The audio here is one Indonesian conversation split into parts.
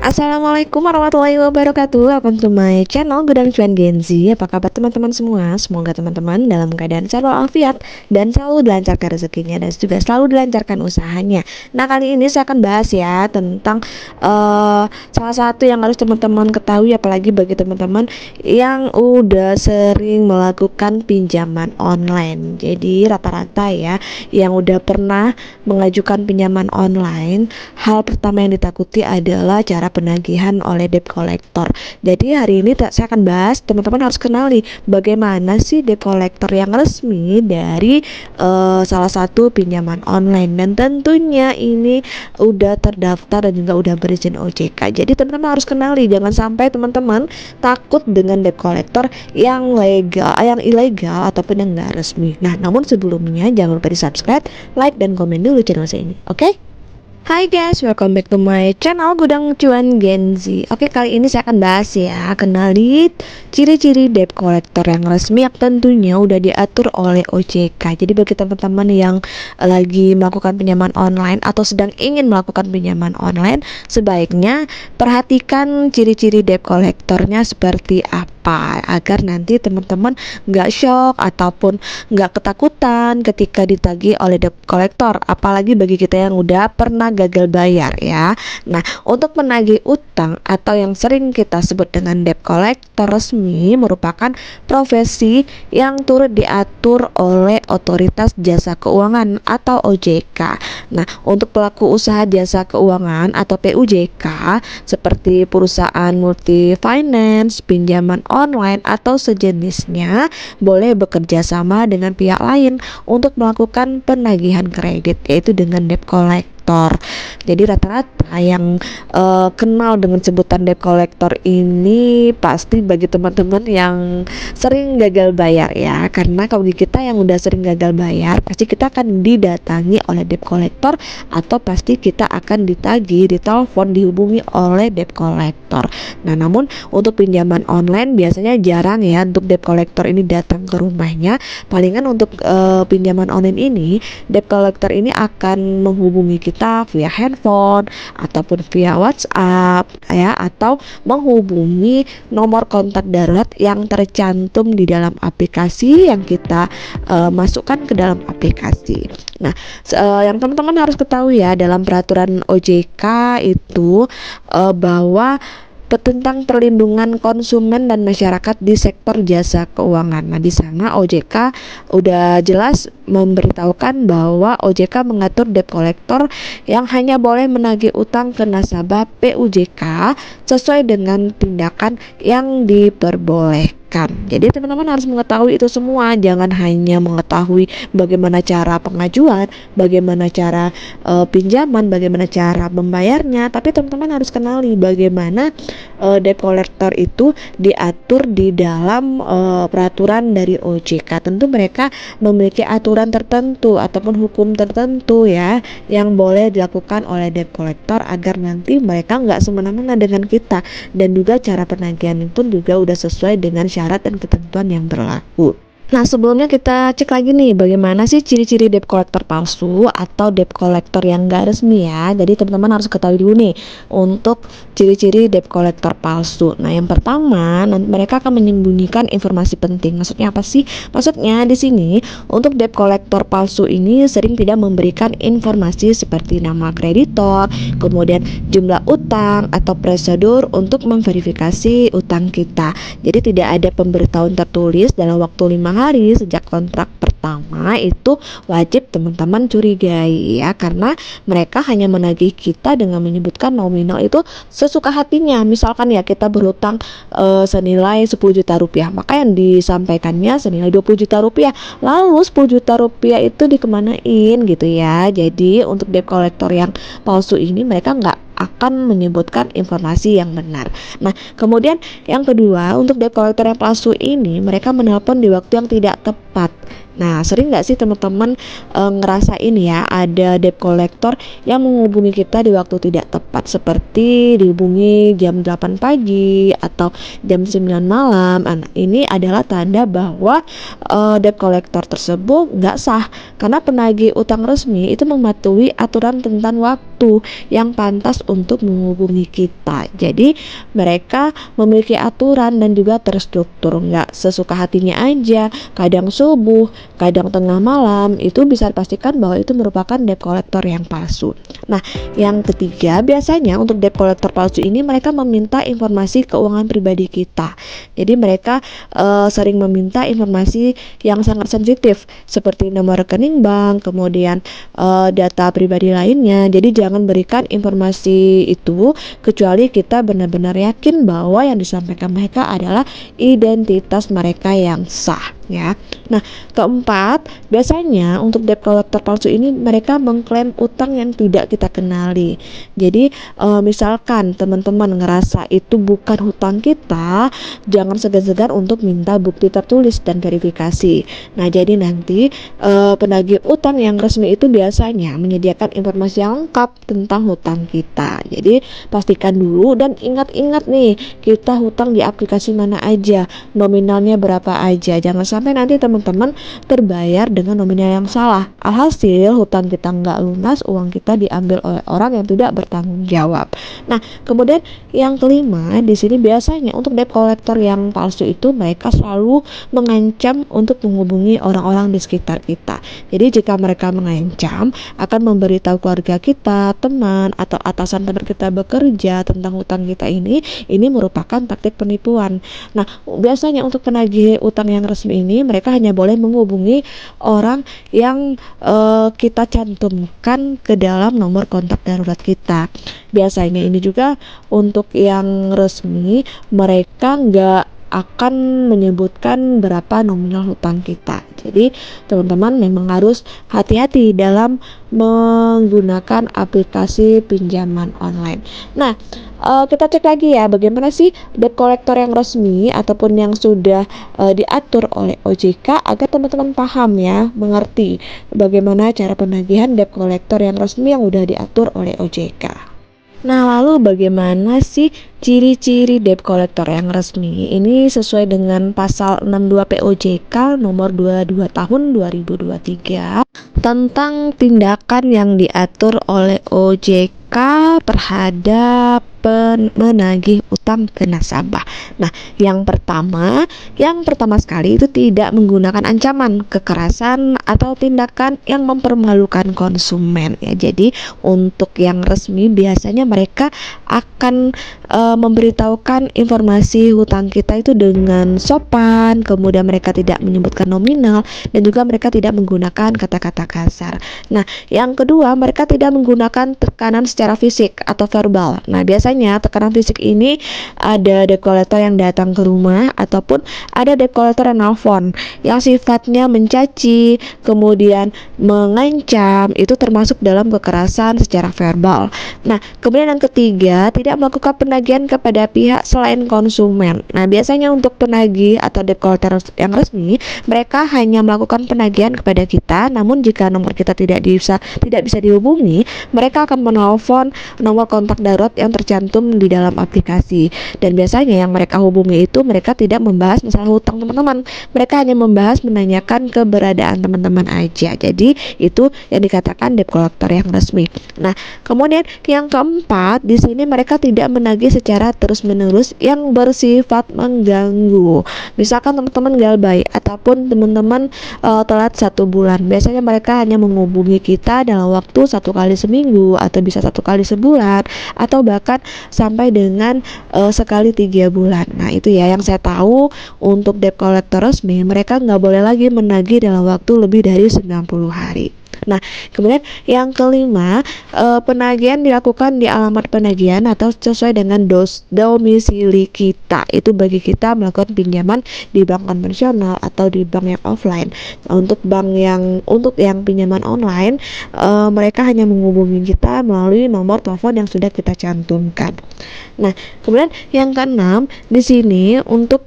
Assalamualaikum warahmatullahi wabarakatuh. Welcome to my channel Gudang Cuan Genzi. Apa kabar teman-teman semua? Semoga teman-teman dalam keadaan sehat walafiat dan selalu dilancarkan rezekinya dan juga selalu dilancarkan usahanya. Nah, kali ini saya akan bahas ya tentang salah satu yang harus teman-teman ketahui, apalagi bagi teman-teman yang udah sering melakukan pinjaman online. Jadi rata-rata ya yang udah pernah mengajukan pinjaman online, hal pertama yang ditakuti adalah cara penagihan oleh debt collector. Jadi hari ini saya akan bahas, teman-teman harus kenali bagaimana sih debt collector yang resmi dari salah satu pinjaman online, dan tentunya ini udah terdaftar dan juga udah berizin OJK. Jadi teman-teman harus kenali, jangan sampai teman-teman takut dengan debt collector yang legal, yang ilegal ataupun yang nggak resmi. Nah, namun sebelumnya jangan lupa di subscribe, like, dan komen dulu channel saya ini, oke? Hai guys, welcome back to my channel Gudang Cuan Genzi. Oke, kali ini saya akan bahas ya, kenali ciri-ciri debt collector yang resmi yang tentunya udah diatur oleh OJK. Jadi bagi teman-teman yang lagi melakukan pinjaman online atau sedang ingin melakukan pinjaman online, sebaiknya perhatikan ciri-ciri debt collectornya seperti apa, agar nanti teman-teman nggak shock ataupun nggak ketakutan ketika ditagih oleh debt collector, apalagi bagi kita yang udah pernah gagal bayar ya. Nah, untuk menagih utang atau yang sering kita sebut dengan debt collector resmi merupakan profesi yang turut diatur oleh Otoritas Jasa Keuangan atau OJK. Nah, untuk pelaku usaha jasa keuangan atau PUJK seperti perusahaan multi finance, pinjaman online atau sejenisnya boleh bekerja sama dengan pihak lain untuk melakukan penagihan kredit, yaitu dengan debt collector. Jadi rata-rata yang kenal dengan sebutan debt collector ini pasti bagi teman-teman yang sering gagal bayar ya, karena kalau kita yang udah sering gagal bayar pasti kita akan didatangi oleh debt collector atau pasti kita akan ditagih, ditelepon, dihubungi oleh debt collector. Nah, namun untuk pinjaman online biasanya jarang ya untuk debt collector ini datang ke rumahnya. Palingan untuk pinjaman online ini debt collector ini akan menghubungi kita via handphone ataupun via WhatsApp ya, atau menghubungi nomor kontak darurat yang tercantum di dalam aplikasi yang kita masukkan ke dalam aplikasi. Nah, yang teman-teman harus ketahui ya dalam peraturan OJK itu bahwa tentang perlindungan konsumen dan masyarakat di sektor jasa keuangan. Nah, di sana OJK udah jelas memberitahukan bahwa OJK mengatur debt collector yang hanya boleh menagih utang ke nasabah PUJK sesuai dengan tindakan yang diperbolehkan. Jadi teman-teman harus mengetahui itu semua, jangan hanya mengetahui bagaimana cara pengajuan, bagaimana cara pinjaman, bagaimana cara membayarnya, tapi teman-teman harus kenali bagaimana debt collector itu diatur di dalam peraturan dari OJK. Tentu mereka memiliki aturan tertentu ataupun hukum tertentu ya yang boleh dilakukan oleh debt collector agar nanti mereka nggak semena-mena dengan kita, dan juga cara penagihan pun juga udah sesuai dengan syarat dan ketentuan yang berlaku. Nah, sebelumnya kita cek lagi nih bagaimana sih ciri-ciri debt collector palsu atau debt collector yang gak resmi ya. Jadi teman-teman harus ketahui dulu nih untuk ciri-ciri debt collector palsu. Nah, yang pertama, mereka akan menyembunyikan informasi penting. Maksudnya apa sih? Maksudnya di sini untuk debt collector palsu ini sering tidak memberikan informasi seperti nama kreditor, kemudian jumlah utang atau prosedur untuk memverifikasi utang kita. Jadi tidak ada pemberitahuan tertulis dalam waktu 5 hari sejak kontrak pertama. Itu wajib teman-teman curigai ya, karena mereka hanya menagih kita dengan menyebutkan nominal itu sesuka hatinya. Misalkan ya kita berhutang senilai 10 juta rupiah, maka yang disampaikannya senilai 20 juta rupiah, lalu 10 juta rupiah itu dikemanain gitu ya. Jadi untuk debt collector yang palsu ini mereka nggak akan menyebutkan informasi yang benar. Nah, kemudian yang kedua, untuk debt collector yang palsu ini mereka menelpon di waktu yang tidak tepat. Nah, sering nggak sih teman-teman ngerasain ya ada debt collector yang menghubungi kita di waktu tidak tepat, seperti dihubungi jam 8 pagi atau jam 9 malam. Nah, ini adalah tanda bahwa debt collector tersebut nggak sah, karena penagih utang resmi itu mematuhi aturan tentang waktu yang pantas untuk menghubungi kita. Jadi mereka memiliki aturan dan juga terstruktur, nggak sesuka hatinya aja, kadang subuh, kadang tengah malam. Itu bisa dipastikan bahwa itu merupakan debt collector yang palsu. Nah, yang ketiga, biasanya untuk debt collector palsu ini mereka meminta informasi keuangan pribadi kita. Jadi mereka sering meminta informasi yang sangat sensitif seperti nomor rekening bank, kemudian data pribadi lainnya. Jadi jangan berikan informasi itu kecuali kita benar-benar yakin bahwa yang disampaikan mereka adalah identitas mereka yang sah, ya. Nah, keempat, biasanya untuk debt collector palsu ini mereka mengklaim utang yang tidak kita kenali. Jadi misalkan teman-teman ngerasa itu bukan hutang kita, jangan segan-segan untuk minta bukti tertulis dan verifikasi. Nah, jadi nanti penagih utang yang resmi itu biasanya menyediakan informasi yang lengkap tentang hutang kita. Jadi pastikan dulu dan ingat-ingat nih, kita hutang di aplikasi mana aja, nominalnya berapa aja. Jangan sampai nanti teman-teman terbayar dengan nominal yang salah. Alhasil hutang kita nggak lunas, uang kita diambil oleh orang yang tidak bertanggung jawab. Nah, kemudian yang kelima, di sini biasanya untuk debt collector yang palsu itu mereka selalu mengancam untuk menghubungi orang-orang di sekitar kita. Jadi jika mereka mengancam akan memberitahu keluarga kita, teman, atau atasan tempat kita bekerja tentang hutang kita ini merupakan taktik penipuan. Nah, biasanya untuk penagih utang yang resmi ini mereka hanya boleh menghubungi orang yang kita cantumkan ke dalam nomor kontak darurat kita. Biasanya ini juga untuk yang resmi, mereka nggak akan menyebutkan berapa nominal hutang kita. Jadi teman-teman memang harus hati-hati dalam menggunakan aplikasi pinjaman online. Nah, kita cek lagi ya, bagaimana sih debt collector yang resmi ataupun yang sudah diatur oleh OJK, agar teman-teman paham ya, mengerti bagaimana cara penagihan debt collector yang resmi yang sudah diatur oleh OJK. Nah, lalu bagaimana sih ciri-ciri debt collector yang resmi? Ini sesuai dengan pasal 62 POJK nomor 22 tahun 2023 tentang tindakan yang diatur oleh OJK terhadap menagih utang ke nasabah. Nah, yang pertama sekali itu tidak menggunakan ancaman, kekerasan, atau tindakan yang mempermalukan konsumen ya. Jadi untuk yang resmi biasanya mereka akan memberitahukan informasi hutang kita itu dengan sopan, kemudian mereka tidak menyebutkan nominal, dan juga mereka tidak menggunakan kata-kata kasar. Nah, yang kedua, mereka tidak menggunakan tekanan secara fisik atau verbal. Nah, biasanya tekanan fisik ini ada debt collector yang datang ke rumah, ataupun ada debt collector yang nelfon yang sifatnya mencaci, kemudian mengancam, itu termasuk dalam kekerasan secara verbal. Nah, kemudian yang ketiga, tidak melakukan penagihan kepada pihak selain konsumen. Nah, biasanya untuk penagih atau debt collector yang resmi, mereka hanya melakukan penagihan kepada kita, namun jika nomor kita tidak bisa dihubungi, mereka akan menelpon nomor kontak darurat yang tercantum di dalam aplikasi. Dan biasanya yang mereka hubungi itu mereka tidak membahas masalah hutang teman-teman. Mereka hanya membahas menanyakan keberadaan teman-teman aja. Jadi itu yang dikatakan debt collector yang resmi. Nah, kemudian yang keempat, di sini mereka tidak menagih secara terus-menerus yang bersifat mengganggu. Misalkan teman-teman galbay ataupun teman-teman telat 1 bulan. Biasanya mereka hanya menghubungi kita dalam waktu 1 kali seminggu, atau bisa 1 kali sebulan, atau bahkan sampai dengan sekali 3 bulan. Nah, itu ya yang saya tahu untuk debt collector resmi, mereka nggak boleh lagi menagih dalam waktu lebih dari 90 hari. Nah, kemudian yang kelima, penagihan dilakukan di alamat penagihan atau sesuai dengan domisili kita. Itu bagi kita melakukan pinjaman di bank konvensional atau di bank yang offline. Nah, untuk yang pinjaman online, mereka hanya menghubungi kita melalui nomor telepon yang sudah kita cantumkan. Nah, kemudian yang keenam, di sini untuk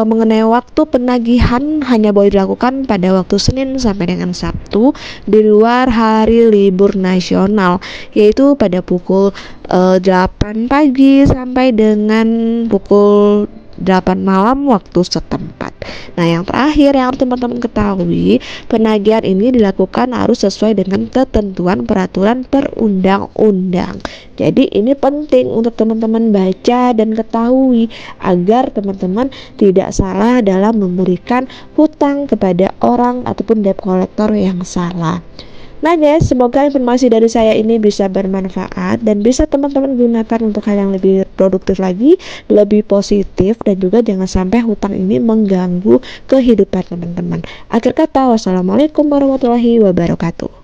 mengenai waktu penagihan hanya boleh dilakukan pada waktu Senin sampai dengan Sabtu di luar hari libur nasional, yaitu pada pukul 8 pagi sampai dengan pukul 8 malam waktu setempat. Nah, yang terakhir yang harus teman-teman ketahui, penagihan ini dilakukan harus sesuai dengan ketentuan peraturan perundang-undang. Jadi ini penting untuk teman-teman baca dan ketahui agar teman-teman tidak salah dalam memberikan hutang kepada orang ataupun debt collector yang salah. Nah guys, semoga informasi dari saya ini bisa bermanfaat dan bisa teman-teman gunakan untuk hal yang lebih produktif lagi, lebih positif, dan juga jangan sampai hutang ini mengganggu kehidupan teman-teman. Akhir kata, wassalamualaikum warahmatullahi wabarakatuh.